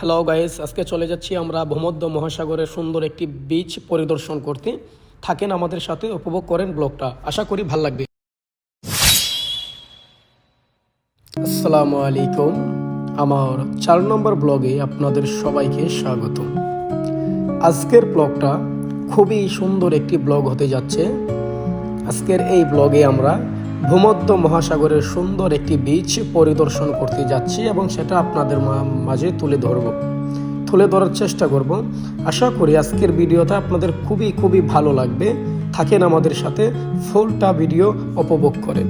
Hello guys, আজকে চলে যাচ্ছি আমরা ভূমধ্য মহাসাগরের সুন্দর একটি বিচ পরিদর্শন করতে। থাকেন আমাদের সাথে, উপভোগ করেন ব্লগটা, আশা করি ভাল লাগবে। আসসালামু আলাইকুম, আমার 4 নম্বর ব্লগে আপনাদের সবাইকে স্বাগত। আজকের ব্লগটা খুবই সুন্দর একটি ব্লগ হতে যাচ্ছে। আজকের এই ব্লগে আমরা ভূমধ্য মহাসাগরের সুন্দর একটি বিচ পরিদর্শন করতে যাচ্ছি এবং সেটা আপনাদের মাঝে তুলে ধরার চেষ্টা করব। আশা করি আজকের ভিডিওটা আপনাদের খুবই ভালো লাগবে। থাকেন আমাদের সাথে, ফুলটা ভিডিও উপভোগ করেন।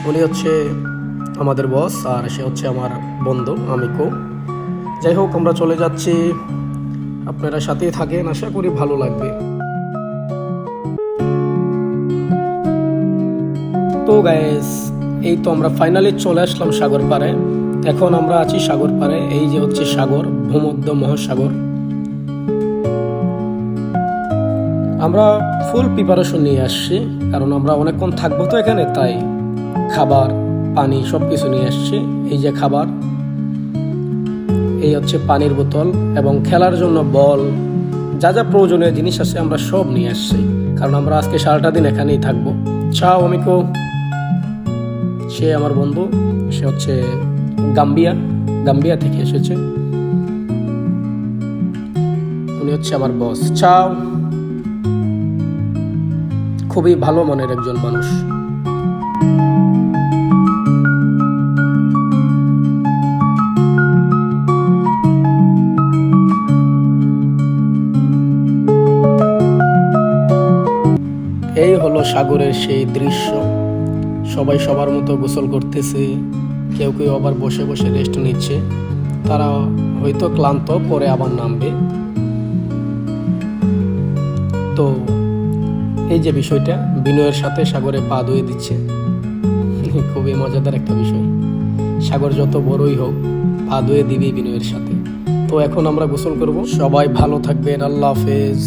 উনি হচ্ছে আমাদের বস আর সে হচ্ছে আমার বন্ধু আমিকো। যাই হোক, আমরা চলে যাচ্ছি, আপনারা সাথেই থাকেন, আশা করি ভালো লাগবে। তো গাইস, এই তো আমরা ফাইনালি চলে আসলাম সাগর পাড়ে। এখন আমরা আছি সাগর পাড়ে। এই যে হচ্ছে সাগর, ভূমধ্য মহাসাগর। আমরা ফুল প্রিপারেশন নিয়ে আসছি, কারণ আমরা অনেকক্ষণ থাকবো তো এখানে, তাই খাবার পানি সব কিছু নিয়ে আসছি। এই যে খাবার, এই হচ্ছে পানির বোতল এবং খেলার জন্য বল, যা যা প্রয়োজনীয় জিনিস আছে আমরা সব নিয়ে আসছি, কারণ আমরা আজকে সারাটা দিন এখানেই থাকবো। চাও অমিকো, সে আমার বন্ধু, সে হচ্ছে গাম্বিয়া থেকে এসেছে। উনি হচ্ছে আমার বস। চাও খুবই ভালো মনের একজন মানুষ। এই হলো সাগরের সেই দৃশ্য। সবাই সবার মতো গোসল করতেছে, কেউ আবার বসে বসে রেস্ট নিচ্ছে। তারা হয়তো ক্লান্ত, পরে আবার নামবে। তো এই যে বিষয়টা, বিনয়ের সাথে সাগরে পা ধুয়ে দিচ্ছে, খুবই মজাদার একটা বিষয়। সাগর যত বড়ই হোক, পা ধুয়ে দিবি বিনয়ের সাথে। তো এখন আমরা গোসল করব। সবাই ভালো থাকবেন, আল্লাহ হাফেজ।